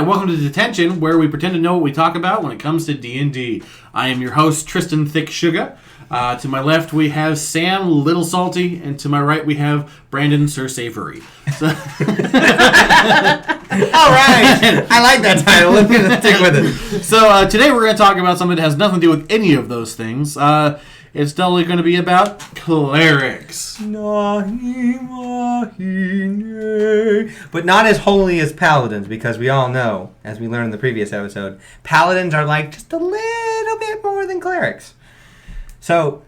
Hi, welcome to D10tion, where we pretend to know what we talk about when it comes to D&D. I am your host, Tristan Thick Sugar. To my left, we have Sam Little Salty, and to my right, we have Brandon Sir Savory. So All right, I like that title. I'm going to stick with it. So today we're going to talk about something that has nothing to do with any of those things. It's totally going to be about clerics. But not as holy as paladins, because we all know, as we learned in the previous episode, paladins are like just a little bit more than clerics. So,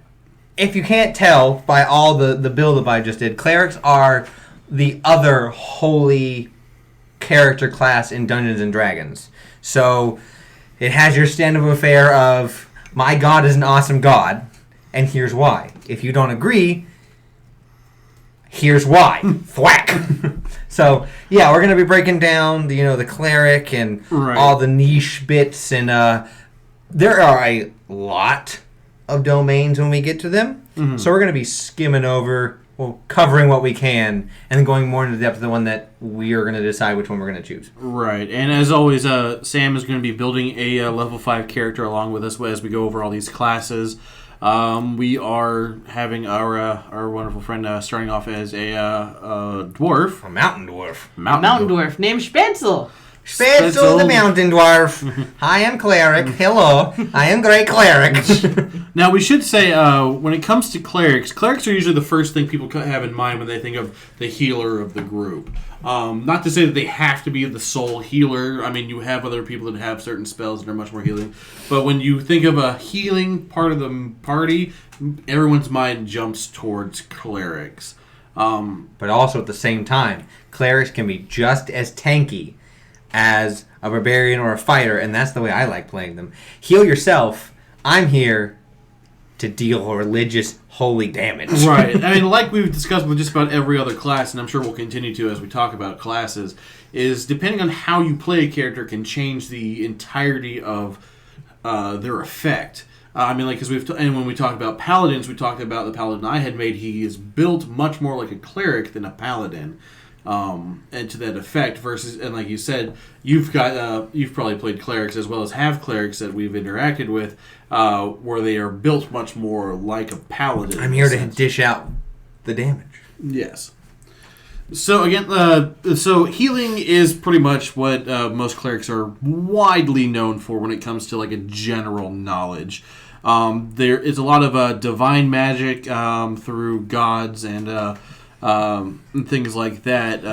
if you can't tell by all the build-up I just did, clerics are the other holy character class in Dungeons & Dragons. So, it has your standard affair of, my god is an awesome god, and here's why. If you don't agree, here's why. Thwack! So, yeah, we're going to be breaking down the cleric and all the niche bits, and there are a lot of domains when we get to them. Mm-hmm. So we're going to be skimming over, covering what we can, and then going more into depth of the one that we are going to decide which one we're going to choose. Right, and as always, Sam is going to be building a level 5 character along with us as we go over all these classes. We are having our wonderful friend starting off as a dwarf. A mountain dwarf. Mountain dwarf named Spenzel. Spenzel the mountain dwarf. I am cleric. Hello. I am great cleric. Now, we should say, when it comes to clerics are usually the first thing people have in mind when they think of the healer of the group. Not to say that they have to be the sole healer. I mean, you have other people that have certain spells that are much more healing. But when you think of a healing part of the party, everyone's mind jumps towards clerics. But also at the same time, clerics can be just as tanky as a barbarian or a fighter, and that's the way I like playing them. Heal yourself. I'm here to deal religious holy damage. Right. I mean, like we've discussed with just about every other class, and I'm sure we'll continue to as we talk about classes, is depending on how you play a character can change the entirety of their effect. I mean, like, because and when we talked about paladins, we talked about the paladin I had made. He is built much more like a cleric than a paladin. And to that effect, versus, and like you said, you've probably played clerics as well as have clerics that we've interacted with, where they are built much more like a paladin. I'm here to dish out the damage. Yes. So again, so healing is pretty much what most clerics are widely known for when it comes to like a general knowledge. There is a lot of divine magic through gods and things like that.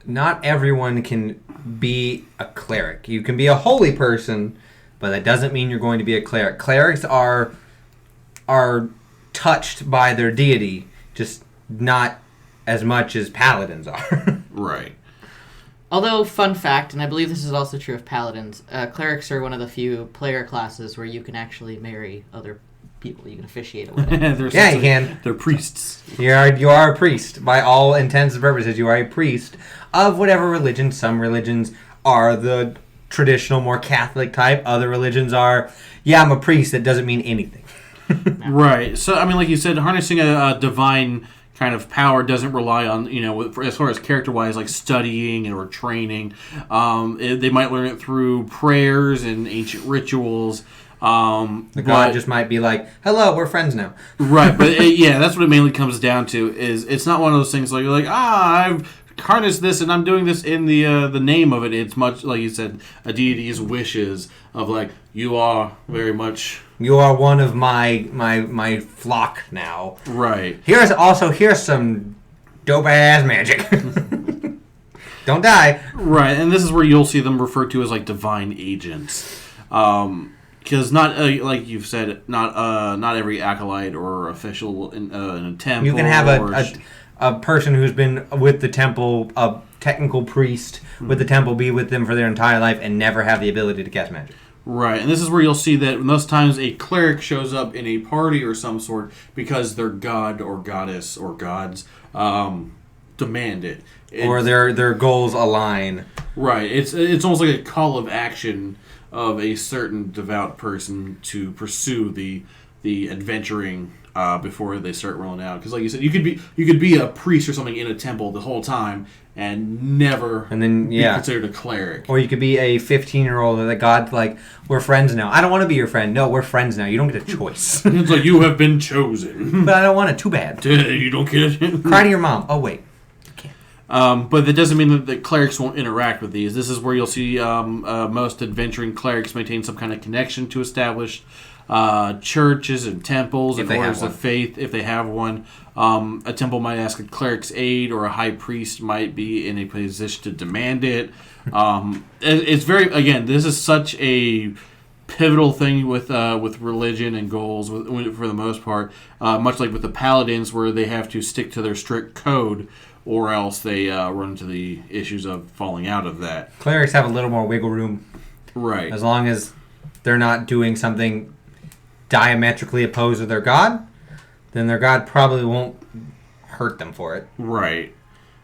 Not everyone can be a cleric. You can be a holy person, but that doesn't mean you're going to be a cleric. Clerics are touched by their deity, just not as much as paladins are. Right. Although, fun fact, and I believe this is also true of paladins, clerics are one of the few player classes where you can actually marry other people. You can officiate a wedding. Yeah, you can. They're priests. You are a priest. By all intents and purposes, you are a priest of whatever religion. Some religions are the traditional, more Catholic type. Other religions are, I'm a priest. That doesn't mean anything. Right. So, I mean, like you said, harnessing a divine kind of power doesn't rely on, as far as character-wise, like studying or training. They might learn it through prayers and ancient rituals. The god just might be like, hello, we're friends now. Right, but that's what it mainly comes down to. Is it's not one of those things like you're like, I've harnessed this and I'm doing this in the name of it. It's much like you said, a deity's wishes of like, you are very much, you are one of my flock now. Right. Here's some dope ass magic. Don't die. Right, and this is where you'll see them referred to as like divine agents. Because not like you've said, not every acolyte or official in a temple. You can have a person who's been with the temple, a technical priest with the temple, be with them for their entire life and never have the ability to cast magic. Right, and this is where you'll see that most times a cleric shows up in a party or some sort because their god or goddess or gods demand it. Or their goals align. Right, it's almost like a call of action of a certain devout person to pursue the adventuring before they start rolling out. Because like you said, you could be a priest or something in a temple the whole time and never be considered a cleric. Or you could be a 15-year-old that God, like, we're friends now. I don't want to be your friend. No, we're friends now. You don't get a choice. It's like, you have been chosen. But I don't want it. Too bad. You don't get it. Cry to your mom. Oh, wait. But that doesn't mean that the clerics won't interact with these. This is where you'll see most adventuring clerics maintain some kind of connection to established churches and temples and orders of faith, if they have one. A temple might ask a cleric's aid, or a high priest might be in a position to demand it. It's very, again, this is such a pivotal thing with religion and goals for the most part. Much like with the paladins, where they have to stick to their strict code, or else they run into the issues of falling out of that. Clerics have a little more wiggle room. Right. As long as they're not doing something diametrically opposed to their god, then their god probably won't hurt them for it. Right.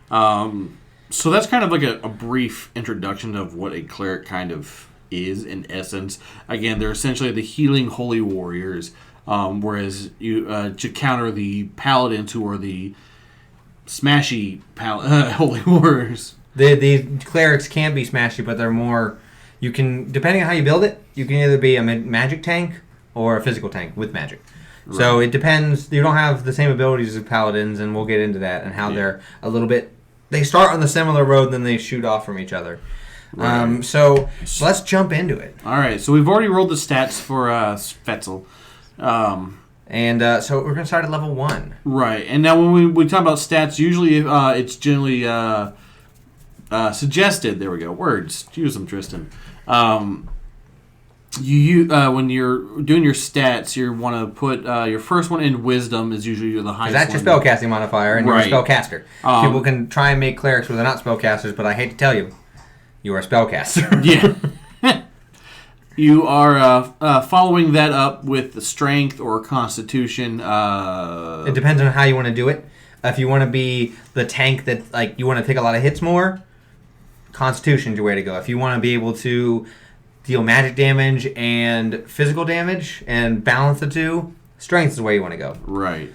So that's kind of like a brief introduction of what a cleric kind of is in essence. Again, they're essentially the healing holy warriors, whereas you to counter the paladins, who are the smashy holy warriors. The clerics can be smashy, but they're more... You can, depending on how you build it, you can either be a magic tank or a physical tank with magic. Right. So it depends. You don't have the same abilities as paladins, and we'll get into that, and how they're a little bit... They start on the similar road, then they shoot off from each other. Right. So let's jump into it. All right. So we've already rolled the stats for Fetzel. So we're going to start at level 1. Right. And now when we talk about stats, usually it's generally suggested... There we go. Words. Use them, Tristan. You when you're doing your stats, you want to put your first one in wisdom is usually the highest. That's your spellcasting modifier, and you're a spellcaster. People can try and make clerics where they're not spellcasters, but I hate to tell you, you are a spellcaster. Yeah. You are following that up with the strength or constitution. It depends on how you want to do it. If you want to be the tank that, like, you want to take a lot of hits more, constitution's your way to go. If you want to be able to deal magic damage and physical damage and balance the two, strength is the way you want to go. Right.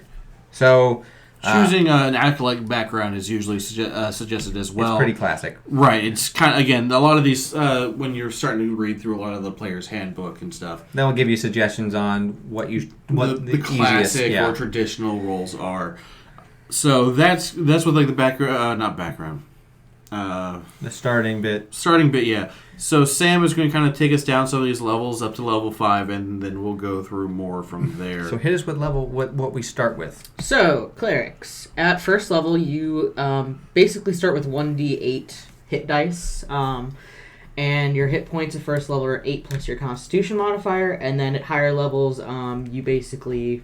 So choosing an acolyte background is usually suggested as well. It's pretty classic. Right. It's kind of, again, a lot of these, when you're starting to read through a lot of the player's handbook and stuff, they'll give you suggestions on what the classic or traditional roles are. So that's what, like, the background, not background. The starting bit. Starting bit, yeah. So Sam is going to kind of take us down some of these levels up to level 5, and then we'll go through more from there. So hit us with what we start with. So, clerics. At first level, you basically start with 1d8 hit dice. And your hit points at first level are 8 plus your constitution modifier. And then at higher levels, you basically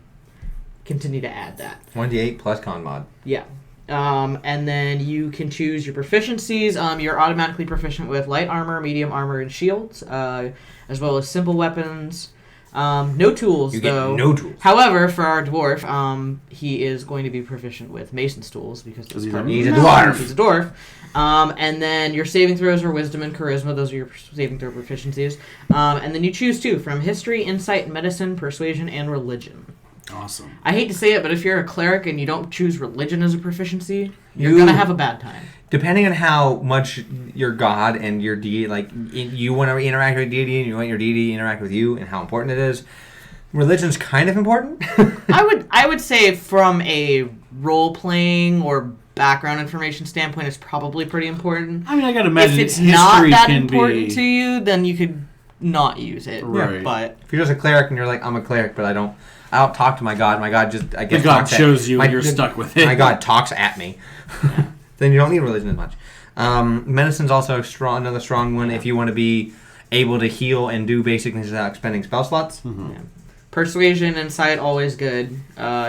continue to add that. 1d8 plus con mod. Yeah. And then you can choose your proficiencies. You're automatically proficient with light armor, medium armor, and shields, as well as simple weapons. No tools, you though. Get no tools. However, for our dwarf, he is going to be proficient with mason's tools because he's a dwarf. He's a dwarf. And then your saving throws are wisdom and charisma. Those are your saving throw proficiencies. And then you choose 2 from history, insight, medicine, persuasion, and religion. Awesome. I hate to say it, but if you're a cleric and you don't choose religion as a proficiency, you're going to have a bad time. Depending on how much your god and your deity, like, you want to interact with deity and you want your deity to interact with you and how important it is, religion's kind of important. I would say from a role-playing or background information standpoint, it's probably pretty important. I mean, I got to imagine if it's not that important to you, then you could not use it. Right. But if you're just a cleric and you're like, I'm a cleric, but I don't talk to my god. My god just, I guess, the god shows you and you're stuck with it. My god talks at me. Then you don't need religion as much. Medicine's also another strong one if you want to be able to heal and do basic things without expending spell slots. Mm-hmm. Yeah. Persuasion, insight, always good.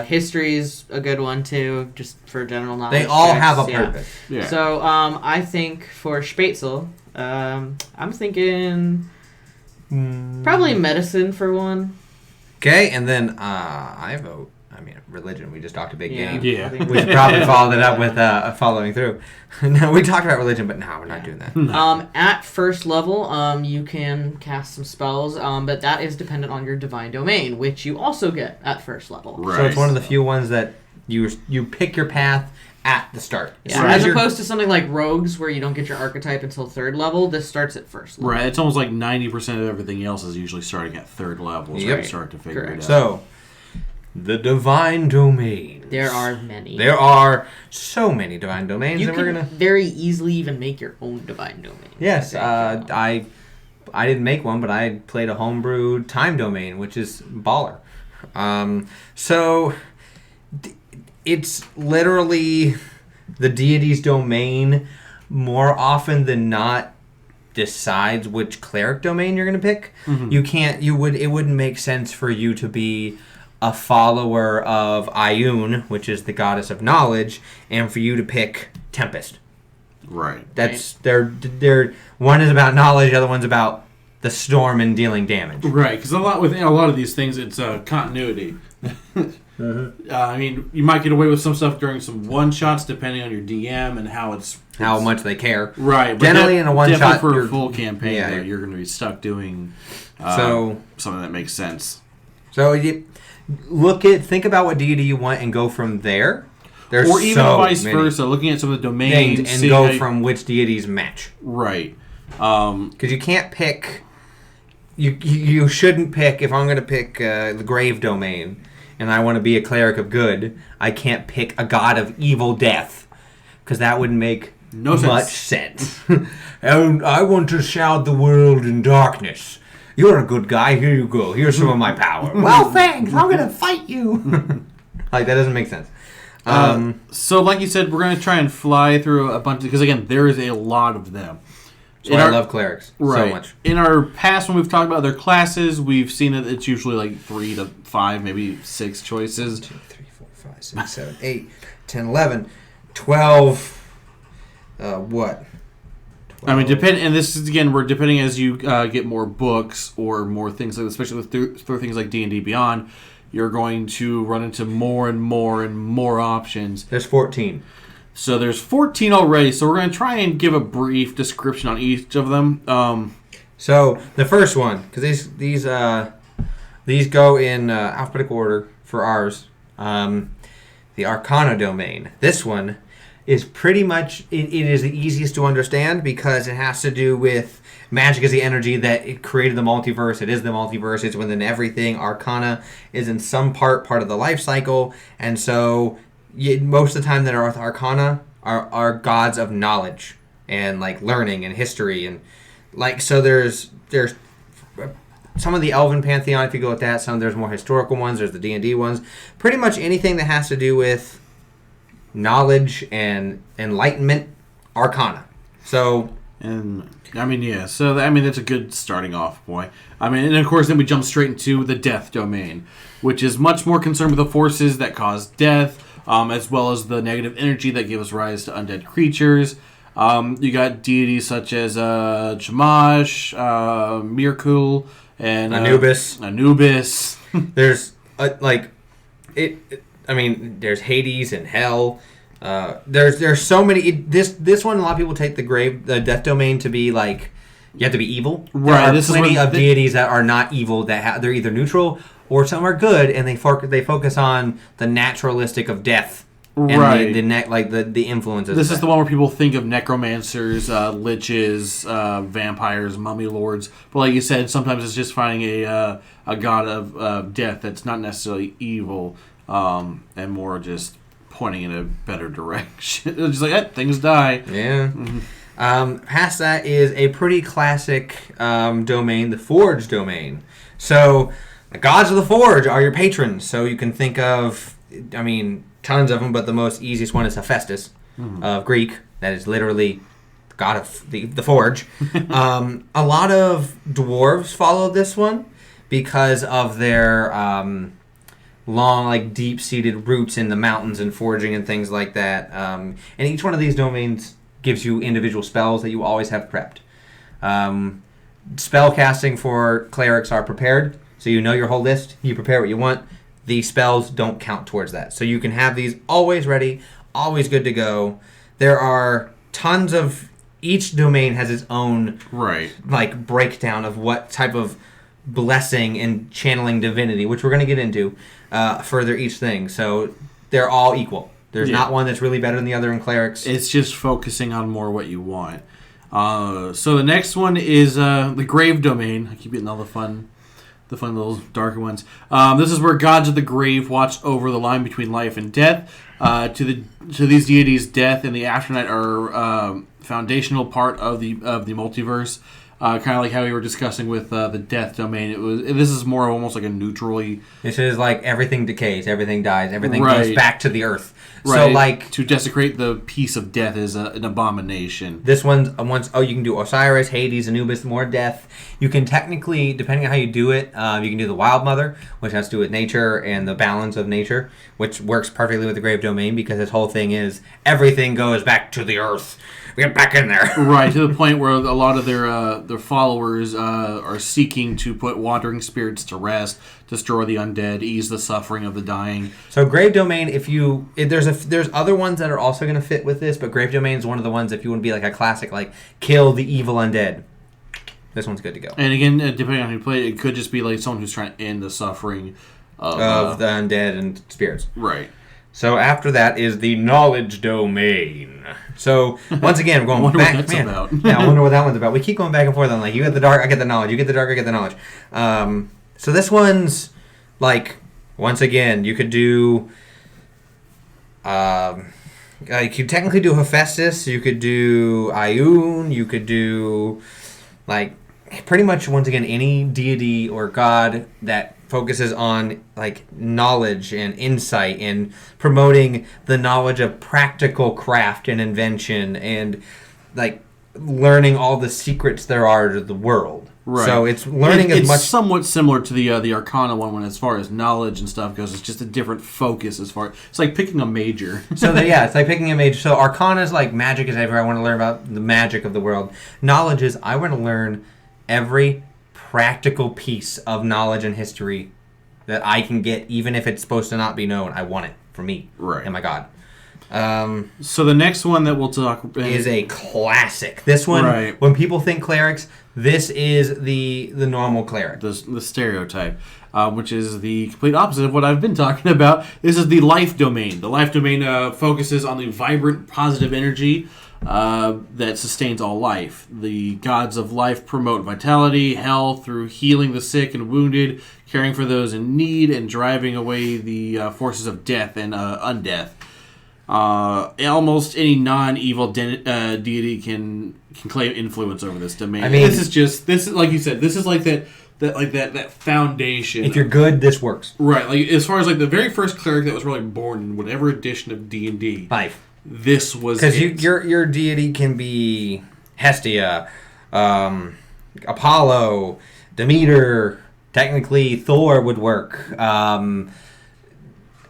History's a good one too, just for general knowledge. They all have a purpose. Yeah. So I think for Spätzle, I'm thinking probably medicine for one. Okay, and then I vote I mean, religion. We just talked a big Yeah. game. Yeah. We should probably follow that up with following through. No, we talked about religion, but no, we're not doing that. At first level, you can cast some spells, but that is dependent on your divine domain, which you also get at first level. Right. So it's one of the few ones that you pick your path at the start. Yeah, Right. as opposed to something like rogues, where you don't get your archetype until third level. This starts at first level. Right. It's almost like 90% of everything else is usually starting at third level. So Yep. you start to figure Correct. it out. So, the divine domain. There are many. There are so many divine domains, You and can we're gonna. very easily even make your own divine domain. Yes, I think. I didn't make one, but I played a homebrewed time domain, which is baller. So it's literally the deity's domain more often than not decides which cleric domain you're going to pick. Mhm. It wouldn't make sense for you to be a follower of Ioun, which is the goddess of knowledge, and for you to pick Tempest. Right. That's they're one is about knowledge, the other one's about the storm and dealing damage. Right, because a lot of these things, it's continuity. I mean, you might get away with some stuff during some one shots, depending on your DM and How much they care. Right, but Generally, in a one shot, for you're- a full campaign, yeah, though, you're going to be stuck doing So- something that makes sense. So you think about what deity you want and go from there. There's Or even so vice many versa, looking at some of the domains things and see go how you- from which deities match. right. Because you can't pick. You shouldn't pick. If I'm going to pick the grave domain, and I want to be a cleric of good, I can't pick a god of evil death, because that wouldn't make No sense. much sense. And I want to shroud the world in darkness. You're a good guy. Here you go. Here's some of my power. Well, thanks. I'm going to fight you. Like, that doesn't make sense. So, like you said, we're going to try and fly through a bunch because again, there is a lot of them. That's why I love clerics so Right. much. In our past, when we've talked about other classes, we've seen that it's usually like 3 to 5, maybe 6 choices. 2, 3, 4, 5, 6, 7, 8, 10, 11, 12. What? I mean, and this is again, we're depending as you get more books or more things, like especially with through things like D&D Beyond, you're going to run into more and more and more options. There's 14. So there's 14 already. So we're going to try and give a brief description on each of them. So the first one, because these go in alphabetical order for ours. The Arcana domain. This one is pretty much it is the easiest to understand because it has to do with magic is the energy that it created the multiverse. It is the multiverse. It's within everything. Arcana is in some part of the life cycle, and so most of the time that are with Arcana are gods of knowledge and like learning and history and like so. There's some of the Elven pantheon, if you go with that. Some there's more historical ones. There's the D&D ones. Pretty much anything that has to do with knowledge and enlightenment, Arcana. So, And I mean, yeah. So I mean, that's a good starting off point. I mean, and of course, then we jump straight into the death domain, which is much more concerned with the forces that cause death, as well as the negative energy that gives rise to undead creatures. You got deities such as Shamash, Mirkul, and Anubis. There's there's Hades and Hell. There's so many. This one, a lot of people take the death domain to be like you have to be evil. Right. There are This is plenty where of deities that are not evil. They're either neutral or some are good, and they focus on the naturalistic of death. And Right. the influences. This of is the one where people think of necromancers, liches, vampires, mummy lords. But like you said, sometimes it's just finding a god of death that's not necessarily evil, and more just pointing in a better direction. It's just like, things die. Yeah. Past that is a pretty classic domain, the Forge domain. So the gods of the Forge are your patrons. So you can think of, tons of them, but the most easiest one is Hephaestus of Greek. That is literally the god of the Forge. A lot of dwarves follow this one because of their long, deep-seated roots in the mountains and forging and things like that. And each one of these domains gives you individual spells that you always have prepped. Spell casting for clerics are prepared, so you know your whole list. You prepare what you want. the spells don't count towards that. So you can have these always ready, always good to go. There are tons of... Each domain has its own like breakdown of what type of blessing and channeling divinity, which we're going to get into further each thing. So they're all equal. There's not one that's really better than the other in Clerics. It's just focusing on more what you want. So the next one is the Grave Domain. I keep getting all the fun little darker ones. This is where gods of the grave watch over the line between life and death. To these deities, death and the afternight are foundational part of the multiverse. Kind of like how we were discussing with the Death Domain. This is more almost like a neutrally. This is like everything decays, everything dies, everything goes back to the earth. Right. So like to desecrate the peace of death is an abomination. This one's you can do Osiris, Hades, Anubis, more death. You can technically, depending on how you do it, you can do the Wild Mother, which has to do with nature and the balance of nature, which works perfectly with the Grave Domain because this whole thing is everything goes back to the earth. Get back in there. Right, to the point where a lot of their followers are seeking to put wandering spirits to rest, destroy the undead, ease the suffering of the dying. So Grave Domain, there's other ones that are also going to fit with this, but Grave Domain is one of the ones if you want to be like a classic, like kill the evil undead. This one's good to go. And again, depending on who you play, it could just be like someone who's trying to end the suffering of the undead and spirits. Right. So after that is the Knowledge Domain. So once again, we're going back. What that's about. Yeah, I wonder what that one's about. We keep going back and forth on like you get the dark, I get the knowledge. You get the dark, I get the knowledge. So this one's like once again you could do. You could technically do Hephaestus. You could do Ioun. You could do like pretty much once again any deity or god that focuses on like knowledge and insight and promoting the knowledge of practical craft and invention and like learning all the secrets there are to the world. Right. So it's learning as much. It's somewhat similar to the Arcana one when as far as knowledge and stuff goes. It's just a different focus as far. It's like picking a major. So it's like picking a major. So Arcana is like magic is everywhere. I want to learn about the magic of the world. Knowledge is I want to learn every practical piece of knowledge and history that I can get, even if it's supposed to not be known. I want it for me. Right. And my God. So the next one that we'll talk about is a classic. This one, when people think clerics, this is the normal cleric. The stereotype, which is the complete opposite of what I've been talking about. This is the life domain. The life domain focuses on the vibrant, positive energy that sustains all life. The gods of life promote vitality, health through healing the sick and wounded, caring for those in need, and driving away the forces of death and undeath. Almost any non-evil deity can claim influence over this domain. I mean, this is like you said. This is like that foundation. If you're good, this works. Right. Like as far as like the very first cleric that was really born in whatever edition of D&D. Life. This was because your deity can be Hestia, Apollo, Demeter. Technically, Thor would work.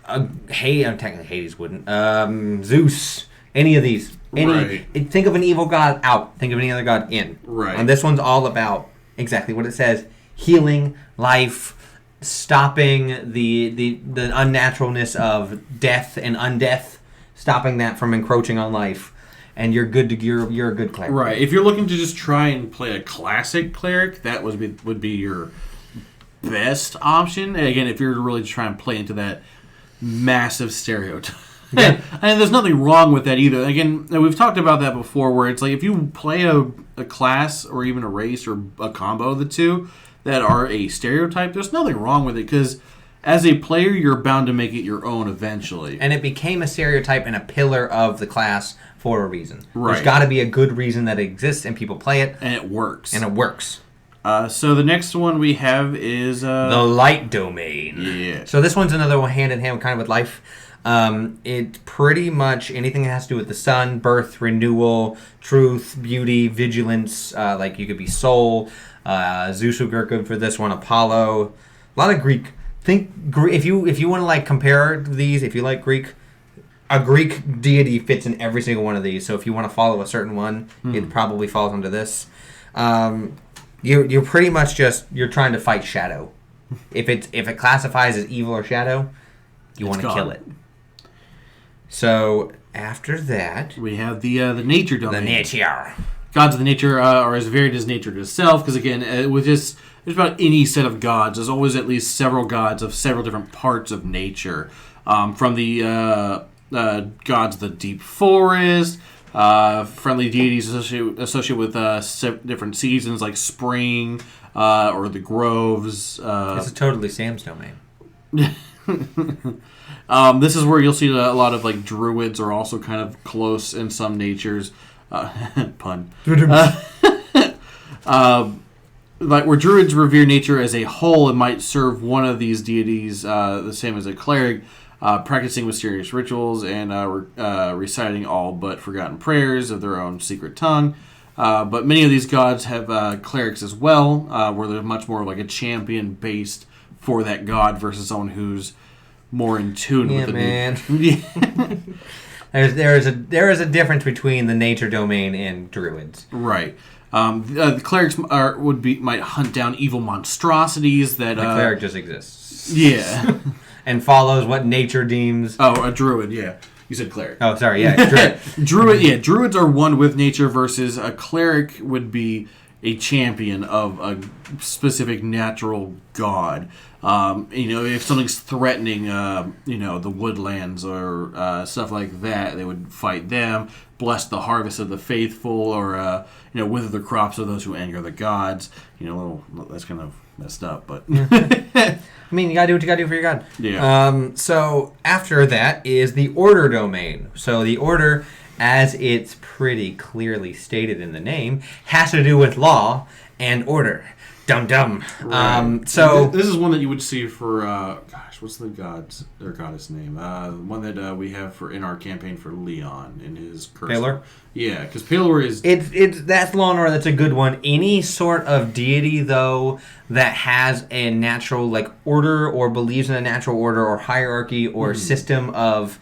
Technically Hades wouldn't. Zeus. Any of these. Think of an evil god out. Think of any other god in. Right. And this one's all about exactly what it says: healing, life, stopping the unnaturalness of death and undeath, stopping that from encroaching on life. And you're a good cleric. Right. If you're looking to just try and play a classic cleric, that would be your best option. And again, if you're really trying to play into that massive stereotype. Yeah. And there's nothing wrong with that either. Again, we've talked about that before where it's like if you play a class or even a race or a combo of the two that are a stereotype, there's nothing wrong with it because as a player, you're bound to make it your own eventually. And it became a stereotype and a pillar of the class for a reason. Right. There's got to be a good reason that it exists and people play it. And it works. So the next one we have is the light domain. Yeah. So this one's another one hand in hand kind of with life. It's pretty much anything that has to do with the sun, birth, renewal, truth, beauty, vigilance. Like you could be soul. Zeus would work good for this one. Apollo. A lot of Greek. If you want to like compare these, if you like Greek, a Greek deity fits in every single one of these. So if you want to follow a certain one, it probably falls under this. You're pretty much you're trying to fight shadow. If it classifies as evil or shadow, you want to kill it. So after that, we have the nature domain. The nature. Gods of the nature are as varied as nature itself, because again, with this, there's about any set of gods. There's always at least several gods of several different parts of nature, from the gods of the deep forest, friendly deities associated with different seasons like spring or the groves. This is totally Sam's domain. This is where you'll see a lot of like druids are also kind of close in some natures. Pun. Like where druids revere nature as a whole and might serve one of these deities, the same as a cleric, practicing mysterious rituals and reciting all but forgotten prayers of their own secret tongue. But many of these gods have clerics as well, where they're much more like a champion based for that god versus someone who's more in tune with the man. There is a difference between the nature domain and druids. Right. The clerics might hunt down evil monstrosities that the cleric just exists. Yeah. And follows what nature deems. Oh, a druid. Yeah. You said cleric. Oh, sorry. Yeah, druid. Yeah, druids are one with nature versus a cleric would be a champion of a specific natural god. If something's threatening, the woodlands or stuff like that, they would fight them, bless the harvest of the faithful, or wither the crops of those who anger the gods. That's kind of messed up, but I mean, you gotta do what you gotta do for your god. Yeah. So after that is the order domain. So the order, as it's pretty clearly stated in the name, has to do with law and order. Dum. Right. So this is one that you would see for what's the god's or goddess name? One that we have in our campaign for Leon in his curse. Pelor? Yeah, because Pelor is that's law and order. That's a good one. Any sort of deity though that has a natural order or believes in a natural order or hierarchy or system of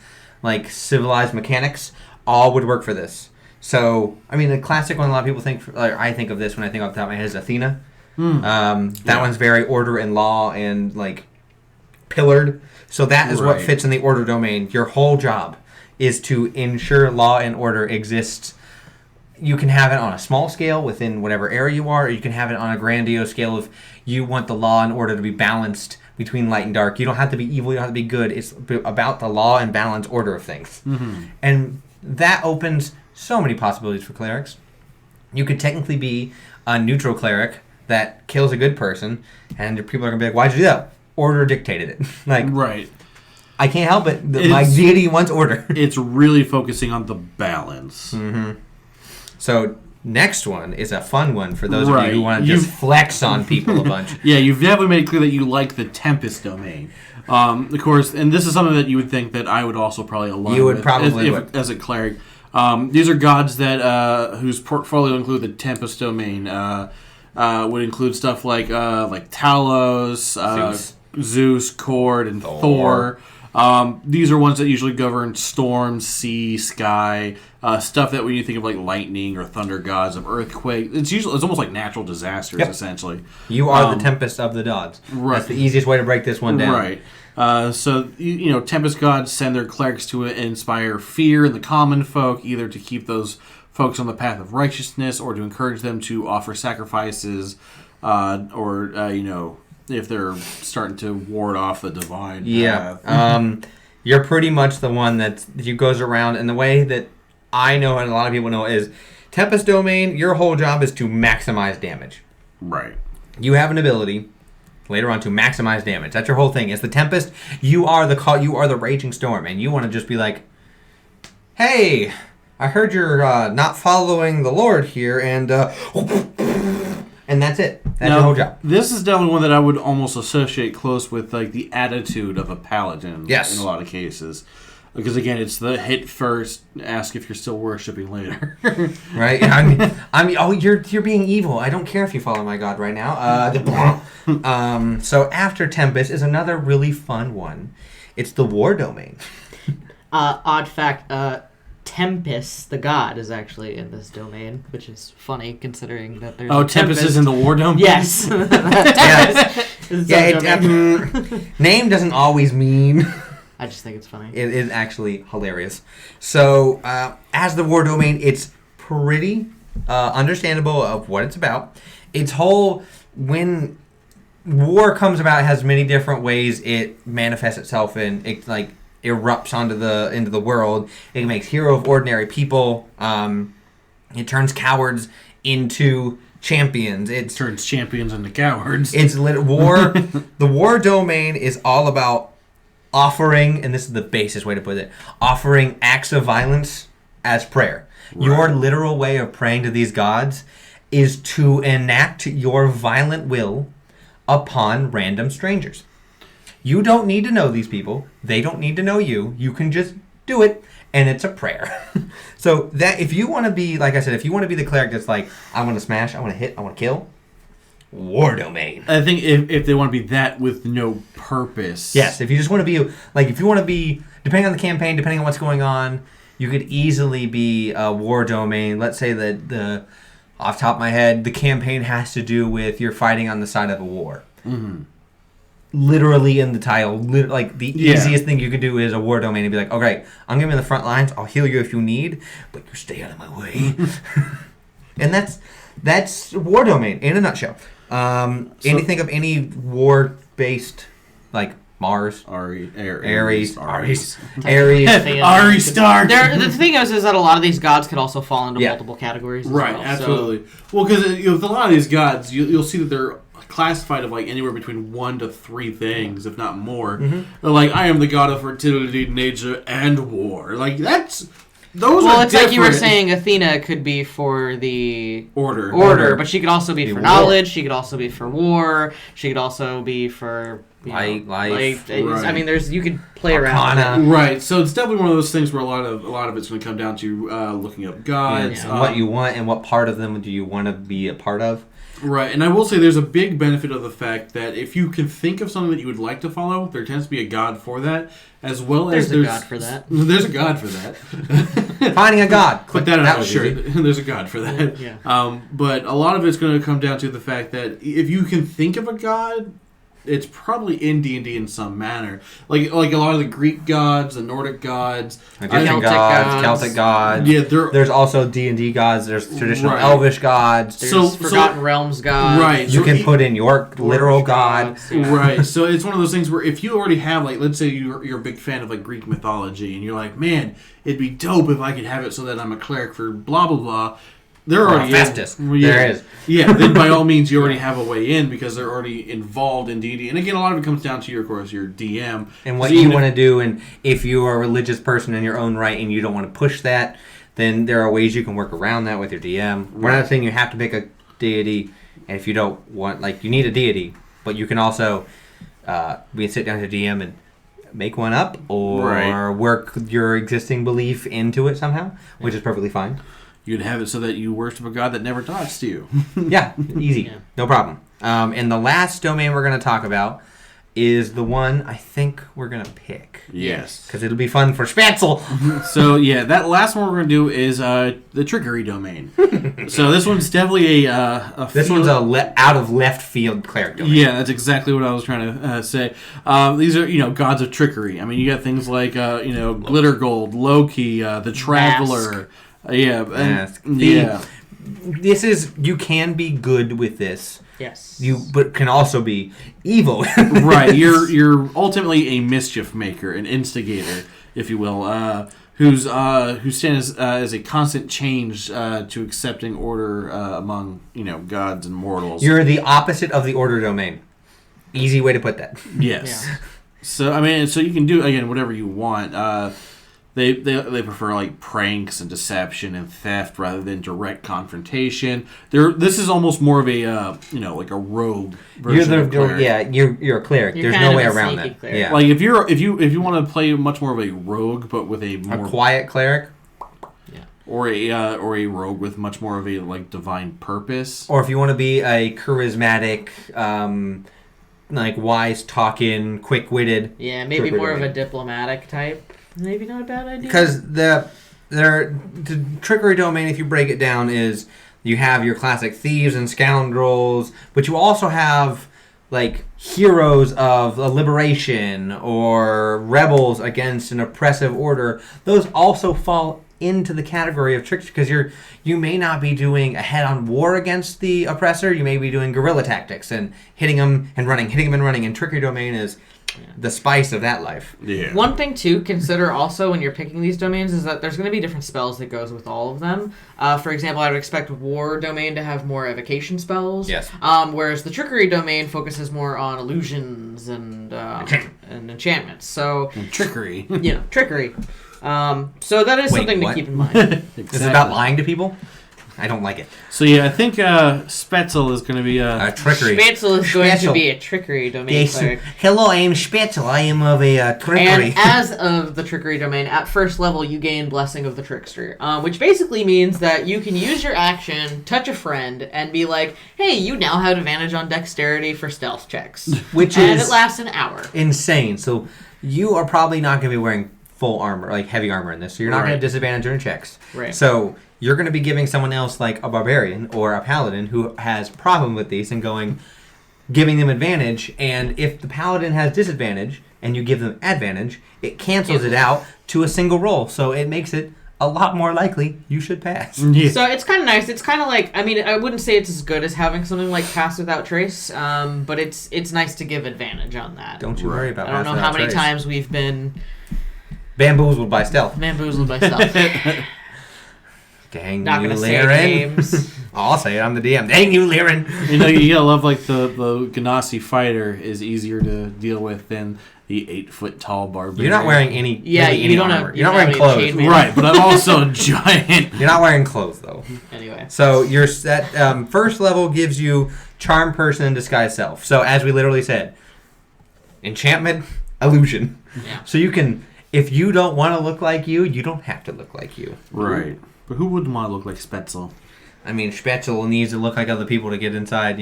civilized mechanics, all would work for this. So I mean, the classic one a lot of people think. I think of this when I think off the top of my head is Athena. That one's very order and law and pillared. So that is what fits in the order domain. Your whole job is to ensure law and order exists. You can have it on a small scale within whatever area you are, or you can have it on a grandiose scale if you want the law and order to be balanced between light and dark. You don't have to be evil, you don't have to be good. It's about the law and balance order of things. Mm-hmm. And that opens so many possibilities for clerics. You could technically be a neutral cleric that kills a good person, and people are going to be like, why'd you do that? Order dictated it. Right. I can't help it. My deity wants order. It's really focusing on the balance. Mm-hmm. So next one is a fun one for those of you who want to just flex on people a bunch. Yeah, you've definitely made it clear that you like the Tempest domain. Of course, and this is something that you would think that I would also probably align with. You would probably as a cleric. These are gods that whose portfolio include the Tempest domain. Would include stuff like Talos, Zeus, Cord, and Thor. These are ones that usually govern storm, sea, sky, stuff that when you think of lightning or thunder gods of earthquake, it's almost like natural disasters, essentially. You are the Tempest of the gods. Right. That's the easiest way to break this one down. Right. So Tempest gods send their clerics to inspire fear in the common folk, either to keep those folks on the path of righteousness or to encourage them to offer sacrifices, or if they're starting to ward off the divine path. You're pretty much the one that goes around, and the way that I know and a lot of people know is Tempest domain, your whole job is to maximize damage. Right. You have an ability later on to maximize damage. That's your whole thing. As the Tempest, you are the raging storm, and you want to just be like, hey, I heard you're not following the Lord here, and that's it. That's your whole job. This is definitely one that I would almost associate close with the attitude of a paladin. Yes. In a lot of cases. Because again, it's the hit first, ask if you're still worshiping later. Right? I mean, you're being evil. I don't care if you follow my god right now. So after Tempest is another really fun one. It's the war domain. Odd fact, Tempest, the god, is actually in this domain, which is funny considering that there's Tempest is in the war domain? Yes. Name doesn't always mean... I just think it's funny. It is actually hilarious. So, as the war domain, it's pretty understandable of what it's about. Its whole... When war comes about, it has many different ways it manifests itself in. It, like, erupts into the world. It makes hero of ordinary people. It turns cowards into champions. It turns champions into cowards. It's war. The war domain is all about offering, and this is the basest way to put it, offering acts of violence as prayer. Right. Your literal way of praying to these gods is to enact your violent will upon random strangers. You don't need to know these people. They don't need to know you. You can just do it, and it's a prayer. So that if you want to be, like I said, if you want to be the cleric that's like, I want to smash, I want to hit, I want to kill, war domain. I think if they want to be that with no purpose. Yes, if you just want to be, like, if you want to be, depending on the campaign, depending on what's going on, you could easily be a war domain. Let's say that off the top of my head, the campaign has to do with you're fighting on the side of a war. Mm-hmm. Literally in the title, like the easiest thing you could do is a war domain and be like, okay, I'm going to be in the front lines. I'll heal you if you need, but you stay out of my way. And that's war domain in a nutshell. Anything of any war-based, like Mars, Ares, Ari Stark. The thing is that a lot of these gods could also fall into multiple categories. Right, well, absolutely. So. Well, because with a lot of these gods, you'll see that they're classified of like anywhere between 1 to 3 things, if not more. Mm-hmm. They're like, I am the god of fertility, nature, and war. Like that's. Those well, are it's different. Like you were saying, Athena could be for the order, but she could also be for knowledge. She could also be for war. She could also be for life. Right. I mean, you could play around with it. Right. So it's definitely one of those things where a lot of it's going to come down to looking up gods, and what you want, and what part of them do you want to be a part of. Right, and I will say there's a big benefit of the fact that if you can think of something that you would like to follow, there tends to be a god for that, as well as there's a god for that. There's a god for that. Finding a god. Put that on a shirt. There's a god for that. Yeah. But a lot of it's going to come down to the fact that if you can think of a god, it's probably in D&D in some manner. Like a lot of the Greek gods, the Nordic gods, Egyptian gods, Celtic gods. Yeah, there's also D&D gods. There's traditional Elvish gods. There's Forgotten Realms gods. Right. You can put in your literal god. Yeah. Right. So it's one of those things where if you already have, like, let's say you're a big fan of like Greek mythology, and you're like, man, it'd be dope if I could have it so that I'm a cleric for blah blah blah. There already is. There is. Yeah, then by all means you already have a way in because they're already involved in D&D. And again, a lot of it comes down to your DM. And what you want to do, and if you are a religious person in your own right and you don't want to push that, then there are ways you can work around that with your DM. We're not saying you have to pick a deity, and if you don't want, like, you need a deity, but you can also, we can sit down to DM and make one up, or work your existing belief into it somehow, which is perfectly fine. You'd have it so that you worship a god that never talks to you. Yeah, easy. Yeah. No problem. And the last domain we're going to talk about is the one I think we're going to pick. Yes. Because it'll be fun for Spatzel. So, yeah, that last one we're going to do is the trickery domain. So this one's definitely a This one's out of left field cleric domain. Yeah, that's exactly what I was trying to say. These are, gods of trickery. I mean, you got things like, Glitter Gold, Loki, the Traveler. Mask. This is, you can be good with this. Yes. But can also be evil. Right. You're ultimately a mischief maker, an instigator, if you will, who stands as a constant change to accepting order among gods and mortals. You're the opposite of the order domain. Easy way to put that. Yes. Yeah. So you can do again whatever you want. They prefer like pranks and deception and theft rather than direct confrontation. This is almost more of a like a rogue version of cleric. You're a cleric. You're There's no way around that. Cleric. Yeah. Like if you want to play much more of a rogue but with a more quiet cleric, or a rogue with much more of a like divine purpose, or if you want to be a charismatic, like wise talking, quick witted. Yeah, maybe more of a diplomatic type. Maybe not a bad idea. Because the trickery domain, if you break it down, is you have your classic thieves and scoundrels, but you also have like heroes of a liberation or rebels against an oppressive order. Those also fall into the category of tricks because you may not be doing a head-on war against the oppressor. You may be doing guerrilla tactics and hitting them and running, and trickery domain is the spice of that life. Yeah. One thing to consider also when you're picking these domains is that there's going to be different spells that goes with all of them. For example, I would expect war domain to have more evocation spells. Yes. Whereas the trickery domain focuses more on illusions and enchantments. So Trickery. Trickery. So that is something what? to keep in mind. Is it about lying to people? I don't like it. So yeah, I think Spetzel is going to be A trickery. Spetzel is going to Spetzel. be a trickery domain Yes. cleric. Hello, I am Spetzel. I am of a trickery. And as of the trickery domain, at first level, you gain Blessing of the Trickster, which basically means that you can use your action, touch a friend, and be like, hey, you now have advantage on dexterity for stealth checks. Which and is it lasts an hour. insane. So you are probably not going to be wearing full armor, like heavy armor in this. So you're not going to Right. have disadvantage on checks. Right. So you're going to be giving someone else like a barbarian or a paladin who has problem with these and giving them advantage. And if the paladin has disadvantage and you give them advantage, it cancels it out to a single roll. So it makes it a lot more likely you should pass. Yeah. So it's kind of nice. It's kind of like, I mean, I wouldn't say it's as good as having something like Pass Without Trace, but it's nice to give advantage on that. Don't you worry about I don't know pass how without many trace. times we've been Bamboozled by stealth. bamboozled by stuff. Dang Not you, gonna say Liren. names. I'll say it. I'm the DM. Dang you, Liren. You gotta love like the Ganassi fighter is easier to deal with than the 8-foot tall barbarian. You're not wearing any. Yeah, really you any don't have- armor. you You're not don't wearing have any clothes. chainmail. Right, but I'm also giant. You're not wearing clothes though. Anyway. So your first level gives you charm person and disguise self. So as we literally said, enchantment, illusion. Yeah. So you can, if you don't want to look like you don't have to look like you. Right. But who wouldn't want to look like Spetzel? I mean, Spetzel needs to look like other people to get inside.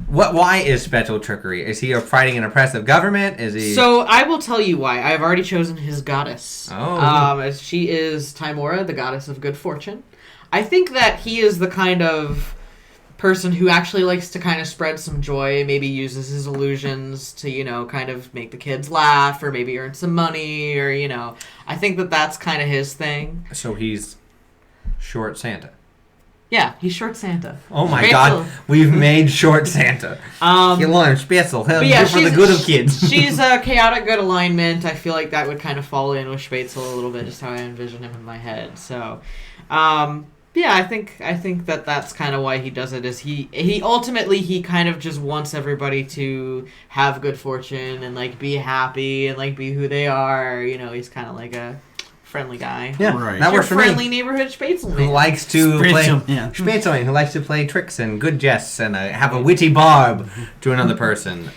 Why is Spetzel trickery? Is he fighting an oppressive government? Is he? So I will tell you why. I've already chosen his goddess. Oh. As she is Timora, the goddess of good fortune. I think that he is the kind of person who actually likes to kind of spread some joy, maybe uses his illusions to, kind of make the kids laugh or maybe earn some money or, I think that that's kind of his thing. So he's short Santa. Yeah, he's short Santa. Oh my Spetzel. God, we've made short Santa. Kill on Spetzel. Hell, But yeah, for the good of kids. She's a chaotic good alignment. I feel like that would kind of fall in with Spetzel a little bit, just how I envision him in my head. So, yeah, I think that that's kind of why he does it. Is he ultimately he kind of just wants everybody to have good fortune and like be happy and like be who they are. He's kind of like a friendly guy. Yeah, Right. that Your works for me. friendly neighborhood Spetzel Who man. likes to play Yeah. Spetzel, who likes to play tricks and good jests and have a witty barb to another person.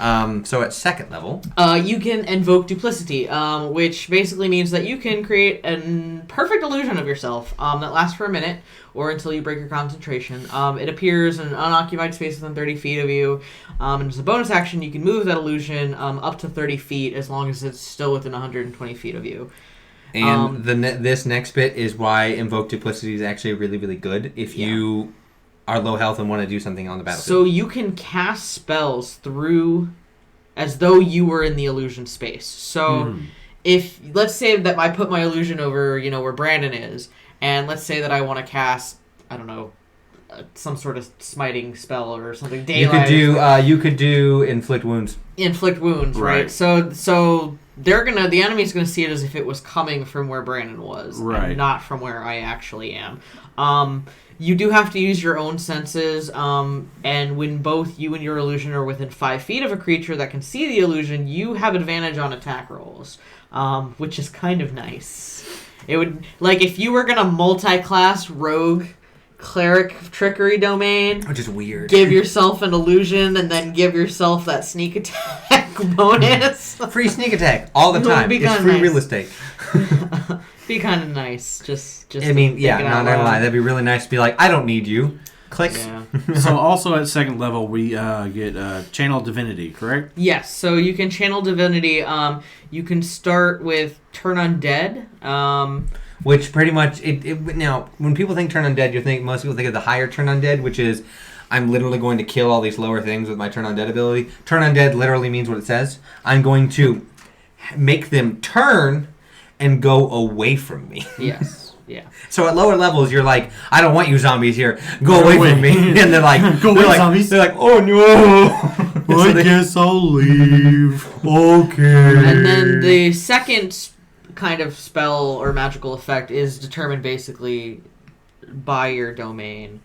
So at second level, You can invoke duplicity, which basically means that you can create a perfect illusion of yourself that lasts for a minute or until you break your concentration. It appears in an unoccupied space within 30 feet of you. And as a bonus action, you can move that illusion up to 30 feet as long as it's still within 120 feet of you. and this next bit is why invoke duplicity is actually really, really good if you are low health and want to do something on the battlefield. So you can cast spells through as though you were in the illusion space. So if, let's say that I put my illusion over, where Brandon is, and let's say that I want to cast, I don't know, some sort of smiting spell or something. You could do inflict wounds. Inflict wounds, right? So the enemy's gonna see it as if it was coming from where Brandon was, Right. and not from where I actually am. You do have to use your own senses, and when both you and your illusion are within 5 feet of a creature that can see the illusion, you have advantage on attack rolls, which is kind of nice. It would, like, if you were gonna multi-class rogue cleric trickery domain, Which is weird. give yourself an illusion and then give yourself that sneak attack bonus. Free sneak attack all the It would time. be It's kinda free nice. real estate. Be kind of nice. Just. I mean, to yeah, think it not out gonna loud. lie. That'd be really nice to be like, I don't need you. Click. Yeah. So also at second level, we get Channel Divinity, correct? Yes. So you can channel divinity. You can start with turn undead. which pretty much now when people think turn undead, most people think of the higher turn undead, which is I'm literally going to kill all these lower things with my turn undead ability. Turn undead literally means what it says. I'm going to make them turn and go away from me. Yes. Yeah. So at lower levels, you're like, I don't want you zombies here. Go away from me. And they're like, Go away, zombies. They're like, oh no. I guess I'll leave. Okay. And then the second kind of spell or magical effect is determined basically by your domain.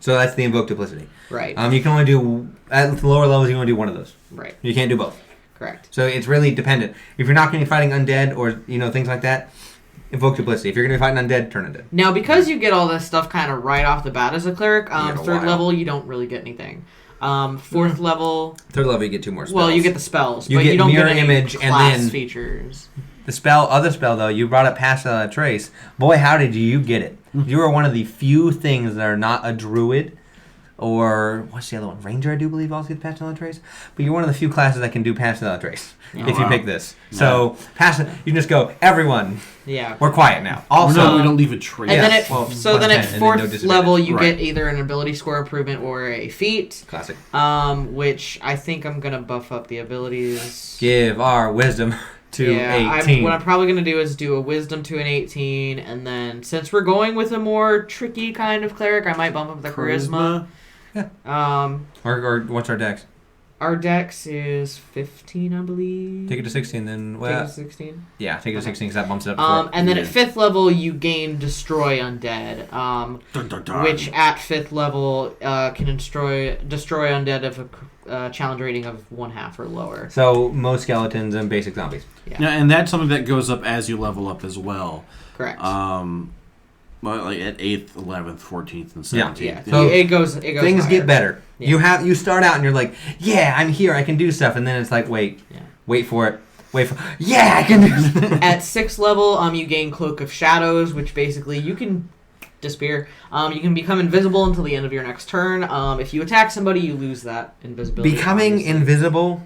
So that's the invoke duplicity. Right. You can only do at the lower levels. You can only do one of those. Right. You can't do both. Correct. So it's really dependent. If you're not going to be fighting undead or things like that, invoke duplicity. If you're going to be fighting undead, turn undead. Now, because you get all this stuff kind of right off the bat as a cleric, third while. level you don't really get anything. Fourth level, Third level, you get 2 more spells. well, you get the spells, You but get you don't mirror get any image and class then- features. The other spell though, you brought up Pass Trace. Boy, how did you get it? You are one of the few things that are not a druid, or what's the other one? Ranger, I do believe, also gets Pass Trace. But you're one of the few classes that can do Pass Trace if you pick this. So you can just go, everyone. Yeah. We're quiet now. Also, we don't leave a trace. And then Yes. Well, then at +10 and then fourth no disadvantage. level you Right. get either an ability score improvement or a feat. classic. Which I think I'm gonna buff up the abilities. Give our wisdom to 18. What I'm probably gonna do is do a wisdom to an 18, and then since we're going with a more tricky kind of cleric, I might bump up the charisma. Or what's our dex? Our dex is 15, I believe. Take it to 16, then. Take Well, it to 16. yeah, take it to 16 because that bumps it up to 4. And then Yeah. at 5th level, you gain Destroy Undead, Dun, dun, dun. which at 5th level can destroy Undead of a challenge rating of 1/2 or lower. So most skeletons and basic zombies. Yeah, Yeah, and that's something that goes up as you level up as well. correct. Well, like at 8th, 11th, 14th, and Yeah. 17th. Yeah, So it goes Things higher. get better. Yeah. You start out and you're like, yeah, I'm here, I can do stuff, and then it's like, wait for it, yeah, I can do stuff. At 6th level, you gain Cloak of Shadows, which basically you can disappear. You can become invisible until the end of your next turn. If you attack somebody, you lose that invisibility. Becoming obviously. invisible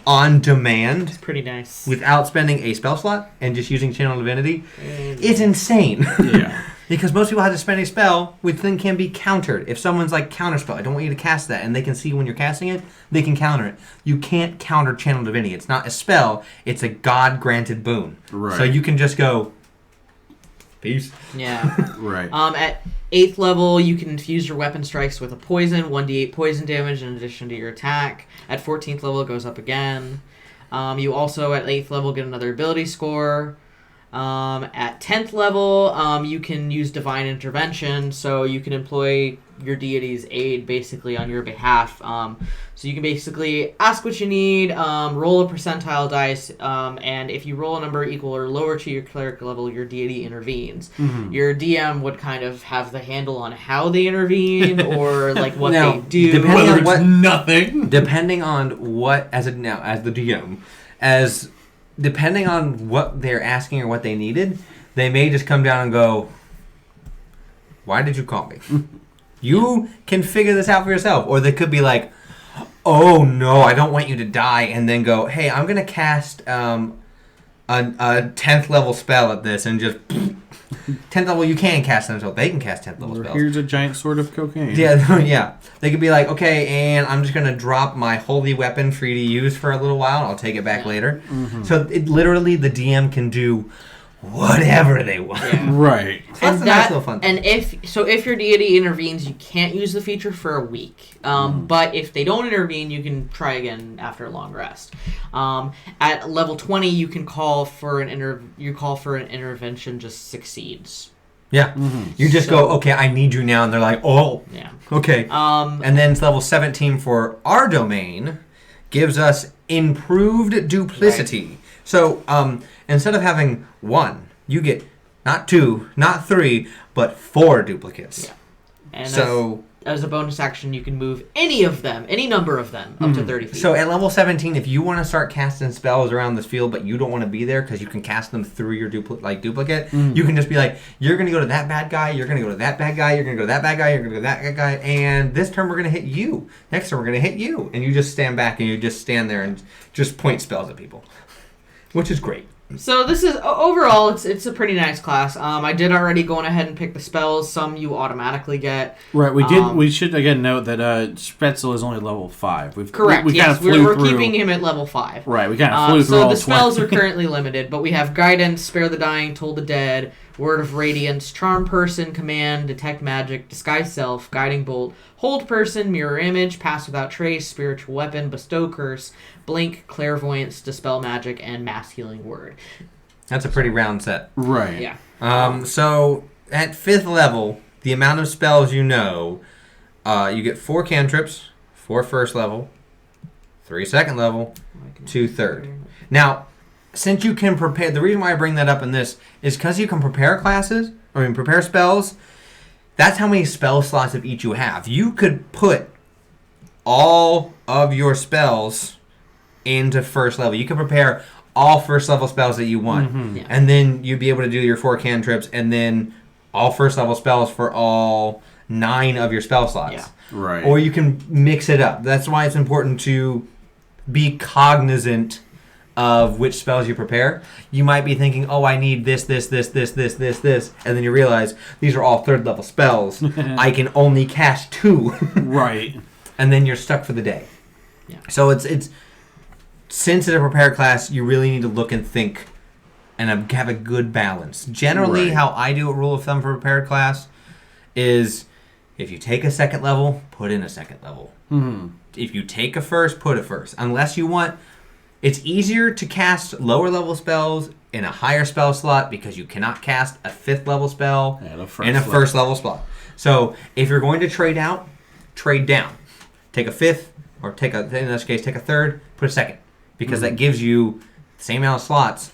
on demand It's pretty nice. without spending a spell slot and just using Channel Divinity And- is insane. Yeah. Because most people have to spend a spell, which then can be countered. If someone's like, counterspell, I don't want you to cast that, and they can see when you're casting it, they can counter it. You can't counter Channel Divinity. It's not a spell, it's a God-granted boon. Right. So you can just go, peace. Yeah. Right. At 8th level, you can infuse your weapon strikes with a poison, 1d8 poison damage in addition to your attack. At 14th level, it goes up again. You also, at 8th level, get another ability score. At 10th level, you can use Divine Intervention, so you can employ your deity's aid basically on your behalf. So you can basically ask what you need, roll a percentile dice, and if you roll a number equal or lower to your cleric level, your deity intervenes. Mm-hmm. Your DM would kind of have the handle on how they intervene or like what Now, they do. depending Whether on it's what- nothing. Depending on what, as the DM, depending on what they're asking or what they needed, they may just come down and go, why did you call me? You can figure this out for yourself. Or they could be like, oh no, I don't want you to die, and then go, hey, I'm going to cast a 10th level spell at this, and just 10th level you can cast them, so they can cast 10th level Or spells. here's a giant sword of cocaine. Yeah, yeah. They could be like, okay, and I'm just going to drop my holy weapon for you to use for a little while, and I'll take it back later. Mm-hmm. So it literally, the DM can do whatever they want. Yeah. Right. That's a nice little fun thing. And if your deity intervenes, you can't use the feature for a week. But if they don't intervene, you can try again after a long rest. At level 20, you can call for an intervention just succeeds. Yeah. Mm-hmm. You just go, okay, I need you now, and they're like, oh, Yeah. okay. And then it's level 17 for our domain gives us improved duplicity. So instead of having 1, you get not 2, not 3, but 4 duplicates. Yeah. And So as a bonus action, you can move any number of them, up to 30 feet. So at level 17, if you want to start casting spells around this field, but you don't want to be there because you can cast them through your duplicate, you can just be like, you're going to go to that bad guy, you're going to go to that bad guy, you're going to go to that bad guy, you're going to go to that bad guy, and this turn we're going to hit you. Next turn we're going to hit you. And you just stand back and you just stand there and just point spells at people, which is great. So this is overall, it's a pretty nice class. I did already go ahead and pick the spells. Some you automatically get. Right, we did. We should again note that Spetzel is only level 5. Correct. We yes, kind of flew we're through. keeping him at level 5. Right, we kind of flew through so all the spells 20. are currently limited, but we have Guidance, Spare the Dying, Toll the Dead, Word of Radiance, Charm Person, Command, Detect Magic, Disguise Self, Guiding Bolt, Hold Person, Mirror Image, Pass Without Trace, Spiritual Weapon, Bestow Curse, Blink, Clairvoyance, Dispel Magic, and Mass Healing Word. That's a pretty round set. Right. Yeah. So at 5th level, the amount of spells you know, you get 4 cantrips, 4 first level, 3 second level, 2 third. Now, since you can prepare, the reason why I bring that up in this is because you can prepare prepare spells. That's how many spell slots of each you have. You could put all of your spells into first level. You could prepare all first level spells that you want. Mm-hmm. Yeah. And then you'd be able to do your 4 cantrips and then all first level spells for all 9 of your spell slots. Yeah. Right. Or you can mix it up. That's why it's important to be cognizant of which spells you prepare. You might be thinking, oh, I need this, and then you realize these are all 3rd level spells. I can only cast 2. Right. And then you're stuck for the day. Yeah. So it's since it's a prepared class, you really need to look and think and have a good balance. Generally, Right. how I do a rule of thumb for a prepared class is if you take a 2nd level, put in a 2nd level. Mm-hmm. If you take a first, put a first. Unless you want... It's easier to cast lower level spells in a higher spell slot because you cannot cast a 5th level spell in a first level slot. So if you're going to trade out, trade down. Take a 5th, or in this case, take a 3rd, put a 2nd. Because that gives you the same amount of slots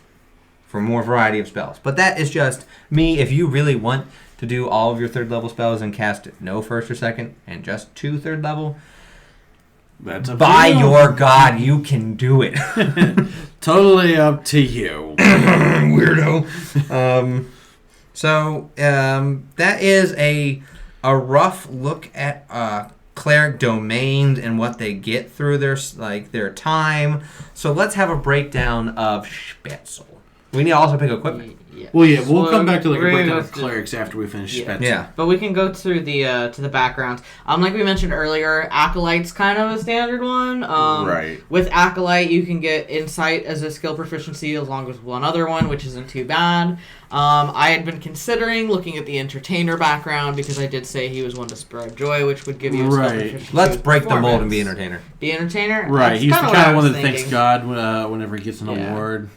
for more variety of spells. But that is just me. If you really want to do all of your 3rd level spells and cast no 1st or 2nd and just 2 3rd level, That's up by to you. your God, you can do it. Totally up to you. Weirdo. That is a rough look at cleric domains and what they get through their time. So let's have a breakdown of Spetzel. We need to also pick equipment. Yeah. Well, yeah, we'll come back to a we're breakdown gonna of clerics after we finish Yeah. Spetzel. Yeah. But we can go through the to the backgrounds. Like we mentioned earlier, Acolyte's kind of a standard one. Right. With Acolyte, you can get Insight as a skill proficiency along with one other one, which isn't too bad. I had been considering looking at the Entertainer background because I did say he was one to spread joy, which would give you a skill Right. proficiency. Let's with break the mold and be performance. entertainer. Be Entertainer? Right, That's he's the kinda kind what I of one was that thanks thinking. God whenever he gets an Yeah. award.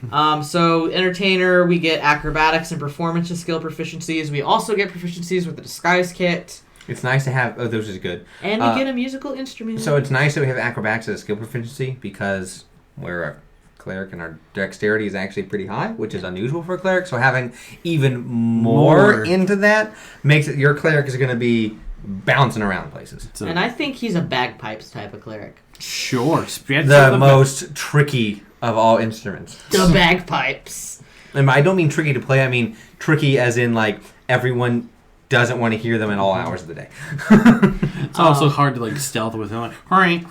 So Entertainer, we get Acrobatics and Performance as skill proficiencies. We also get proficiencies with the Disguise Kit. It's nice to have... Oh, those is good. And we get a musical instrument. So it's nice that we have acrobatics as a skill proficiency because we're a cleric and our dexterity is actually pretty high, which is unusual for a cleric. So having even more into that makes it... Your cleric is going to be bouncing around places. So, And I think he's a bagpipes type of cleric. sure. Spetzel The most tricky of all instruments. The bagpipes. And I don't mean tricky to play. I mean tricky as in like everyone doesn't want to hear them at all hours of the day. It's also hard to stealth with him. Like,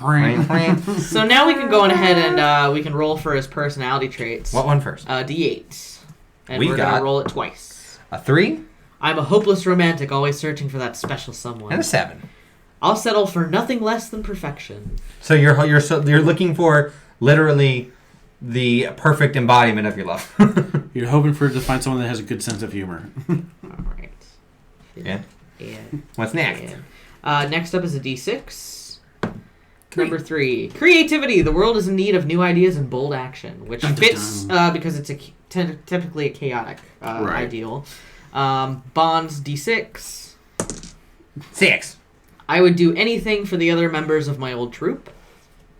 So now we can go on ahead and we can roll for his personality traits. What one first? D8. And We we're got- going to roll it twice. A 3 I'm a hopeless romantic, always searching for that special someone. and a 7. I'll settle for nothing less than perfection. So you're looking for literally the perfect embodiment of your love. You're hoping to find someone that has a good sense of humor. All right. Yeah. And, What's next? next up is a D6. Number 3. Creativity. The world is in need of new ideas and bold action, which Dun, dun, fits because it's typically a chaotic Right. ideal. Bonds D6. 6. I would do anything for the other members of my old troop.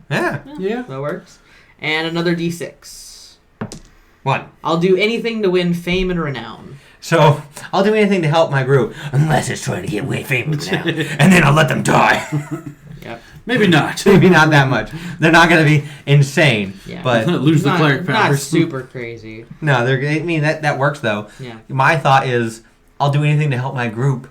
Yeah. Yeah. That works. And another D6. 1. I'll do anything to win fame and renown. So I'll do anything to help my group, unless it's trying to get way famous now, and then I'll let them die. Yep. Maybe not. Maybe not that much. They're not going to be insane, Yeah. but Lose the Not- cleric Not powers. super crazy. no, they're. I mean that works though. Yeah. My thought is, I'll do anything to help my group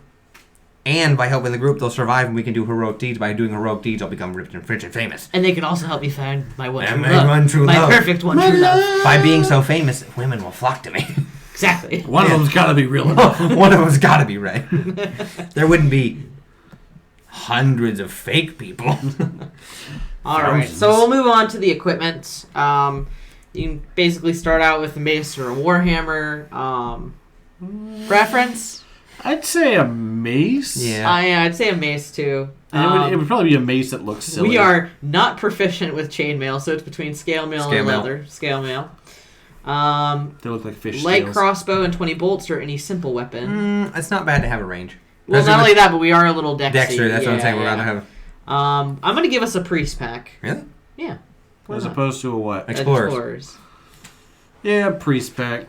And by helping the group, they'll survive and we can do heroic deeds. By doing heroic deeds, I'll become rich and famous. And they can also help me find my one true my love. one true my love. perfect one true love. By being so famous, women will flock to me. Exactly. One of them's got to be real enough. One of them's got to be right. There wouldn't be hundreds of fake people. All right, so we'll move on to the equipment. You can basically start out with a mace or a warhammer. Preference? I'd say a mace. Yeah. I'd say a mace too. And it would probably be a mace that looks silly. We are not proficient with chainmail, so it's between scale mail and leather. Scale mail. They look like fish Light scales. crossbow and 20 bolts or any simple weapon. It's not bad to have a range. Well, not only that, but we are a little dexy. Dexter, that's what I'm saying. We're Yeah. going to have... I'm going to give us a priest pack. Really? Yeah. Why As not? opposed to a what? Explorers. Yeah, priest pack.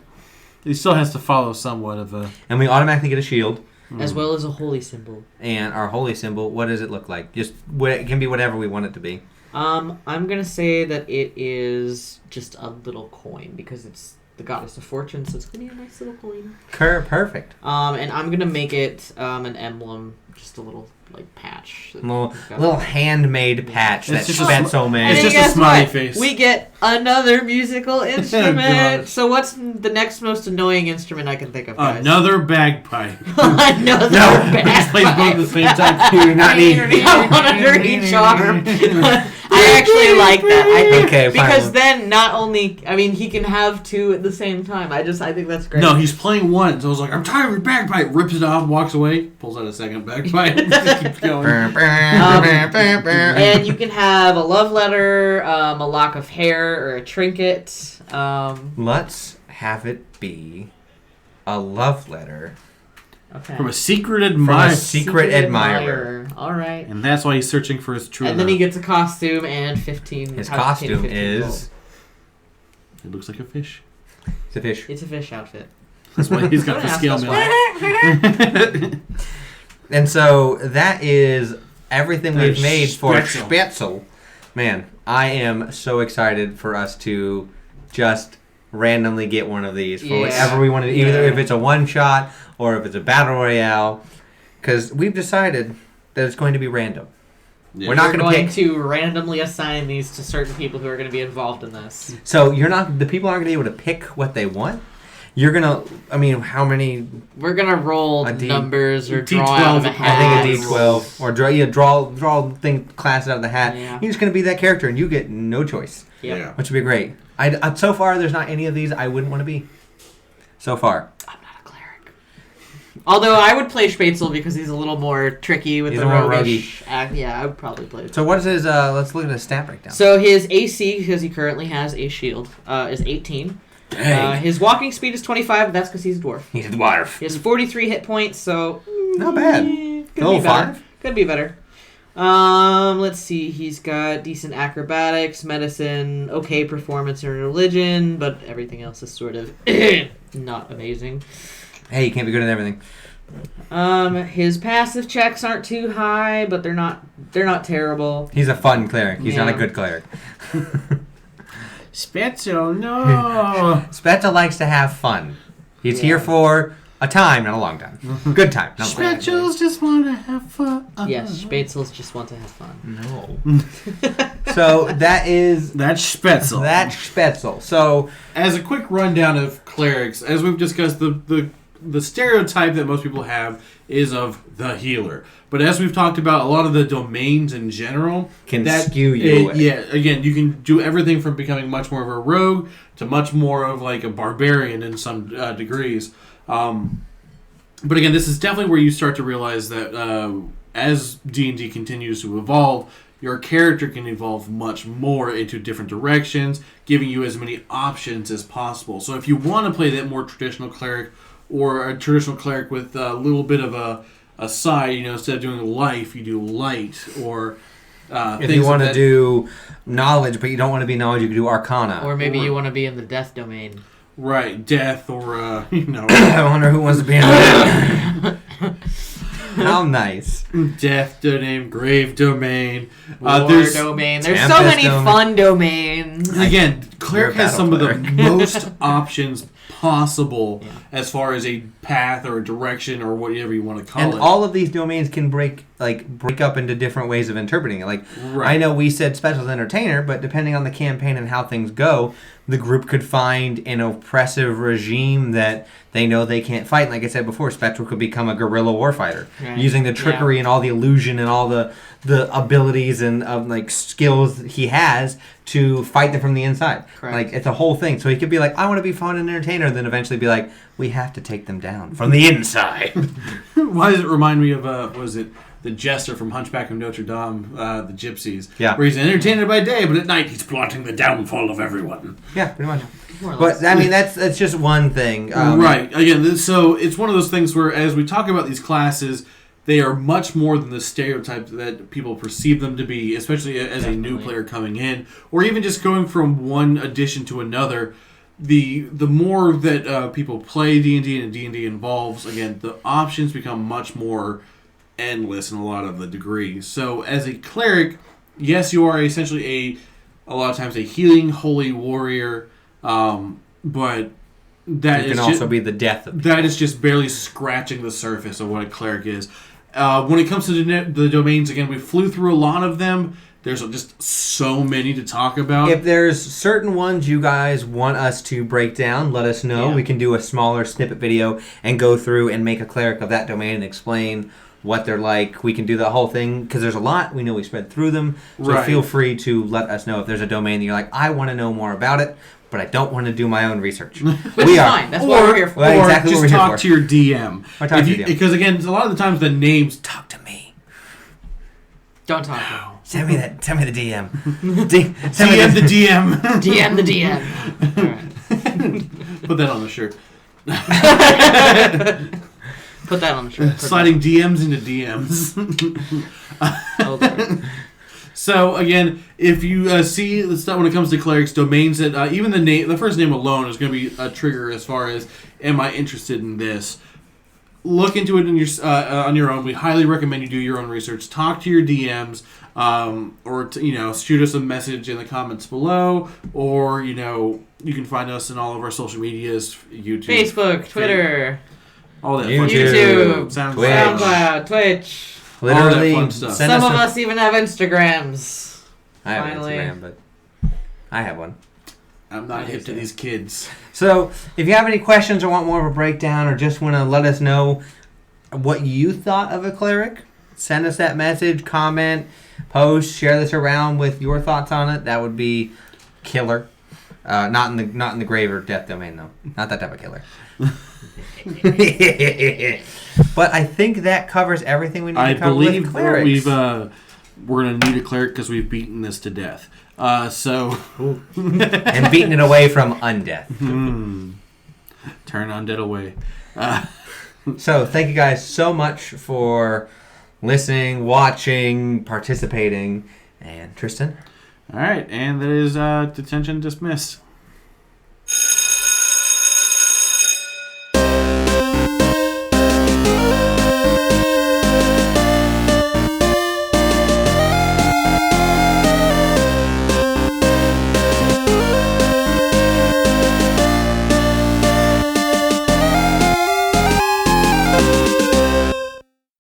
He still has to follow somewhat of a... And we automatically get a shield. As well as a holy symbol. And our holy symbol, what does it look like? Just it can be whatever we want it to be. I'm gonna say that it is just a little coin because it's the goddess of fortune, so it's gonna be a nice little coin. Perfect. And I'm gonna make it an emblem, just a little like patch. Little handmade patch that It's just Spenso And made. It's then just a guess smiley what? face. We get another musical instrument. God. So what's the next most annoying instrument I can think of, guys? Another bagpipe. Another Just plays both at the same time. You do not need... One under each arm. I actually like that. I think Okay, fine. because then not only he can have two at the same time. I think that's great. No, he's playing one. So I was like, I'm tired of your bagpipe. Rips it off, walks away, pulls out a second bagpipe. Just keeps going. And you can have a love letter, a lock of hair, or a trinket. Let's have it be a love letter Okay. From a secret from admirer. a secret admirer. All right. And that's why he's searching for his true And love. then he gets a costume and 15. His how to obtain costume 15 is... gold. It looks like a fish. It's a fish. It's a fish outfit. That's why he's got the Don't scale ask us mail. And so that is everything we've made for Spetzel. Spetzel. Man, I am so excited for us to just randomly get one of these for Yeah. whatever we want to do, either Yeah. if it's a one-shot or if it's a battle royale, because we've decided that it's going to be random. Yeah. We're not We're going going pick. to randomly assign these to certain people who are going to be involved in this. So the people aren't going to be able to pick what they want. You're going to, how many? We're going to roll A D- numbers or D12, draw out of a I hat. I think a D12 or draw classes out of the hat. Yeah. You're just going to be that character and you get no choice. Yep. Yeah. Which would be great. So far, there's not any of these I wouldn't want to be. So far. I'm not a cleric. Although I would play Spätzle because he's a little more tricky with He's the a more roguish act. Yeah, I would probably play it. So what is his, let's look at his stat breakdown. So his AC, because he currently has a shield, is 18. Dang. His walking speed is 25, but that's because he's a dwarf. He's a dwarf. He has 43 hit points, so... Not bad. Could Level be better. 5? Could be better. Let's see. He's got decent acrobatics, medicine, okay performance and religion, but everything else is sort of not amazing. Hey, you can't be good at everything. His passive checks aren't too high, but they're not terrible. He's a fun cleric. He's not a Yeah. good cleric. Spetzel, no. Spetzel likes to have fun. He's here for a time, not a long time. Good time. Not a long time. Spetzels just want to have fun. Yes, Spätzles just want to have fun. No. So that's That's Spetzel. Spetzel. So As a quick rundown of clerics, as we've discussed, the stereotype that most people have is of the healer. But as we've talked about, a lot of the domains in general Can skew you away. Yeah, again, you can do everything from becoming much more of a rogue to much more of like a barbarian in some degrees. But again, this is definitely where you start to realize that as D&D continues to evolve, your character can evolve much more into different directions, giving you as many options as possible. So if you want to play that more traditional cleric, or a traditional cleric with a little bit of a side, instead of doing life, you do light, or if you want to do knowledge, but you don't want to be knowledge, you can do arcana. Or maybe you want to be in the death domain. right, death, or I wonder who wants to be in that. How nice. death domain, grave domain. War There's domain. There's so Tempest many domain. fun domains. again, cleric You're a has some of the battle most options possible as far as a path or a direction or whatever you want to call it. And all of these domains can break up into different ways of interpreting it. Like, I know we said Specialist Entertainer, but depending on the campaign and how things go, the group could find an oppressive regime that they know they can't fight. Like I said before, Spectral could become a guerrilla warfighter, using the trickery and all the illusion and all the abilities and skills he has to fight them from the inside. Correct. Like, it's a whole thing. So he could be like, I want to be fun and entertainer, and then eventually be like, we have to take them down from the inside. Why does it remind me of what was it? The jester from Hunchback of Notre Dame, the Gypsies. Yeah. Where he's an entertainer by day, but at night he's plotting the downfall of everyone. Yeah, pretty much. But, I mean, that's just one thing. Right. Again, so it's one of those things where as we talk about these classes, they are much more than the stereotype that people perceive them to be, especially as a new player coming in, or even just going from one edition to another. The more that people play D&D and D&D involves, again, the options become much more endless in a lot of the degrees. So as a cleric, yes, you are essentially a lot of times a healing holy warrior, but that can also be the death of people. That is just barely scratching the surface of what a cleric is. When it comes to the domains, again, we flew through a lot of them. There's just so many to talk about. If there's certain ones you guys want us to break down, let us know. Yeah. We can do a smaller snippet video and go through and make a cleric of that domain and explain what they're like. We can do the whole thing because there's a lot. We know we spread through them. So feel free to let us know if there's a domain that you're like, I want to know more about it, but I don't want to do my own research. Which is fine. That's what we're here for. Or exactly just talk to your DM. Because again, a lot of the times the names talk to me. Don't talk to me. Send me the DM. DM the DM. DM the DM. All right. Put that on the shirt. Put that on the shirt. Sliding DMs into DMs. Okay. So again, if you see the stuff when it comes to clerics, domains that even the first name alone is going to be a trigger as far as am I interested in this? Look into it on your own. We highly recommend you do your own research. Talk to your DMs, or shoot us a message in the comments below, or you can find us in all of our social medias: YouTube, Facebook, Twitter, all that YouTube, SoundCloud, Twitch. Literally, all that fun stuff. Some of us even have Instagrams. I have Instagram, but I have one. I'm not hip to these kids. So, if you have any questions or want more of a breakdown or just want to let us know what you thought of a cleric, send us that message, comment, post, share this around with your thoughts on it. That would be killer. Not in the grave or death domain, though. Not that type of killer. But I think that covers everything we need to cover with clerics. We're going to need a cleric because we've beaten this to death. And beaten it away from undeath. Turn undead away. So thank you guys so much for listening, watching, participating. And Tristan? All right, and that is D10tion dismissed.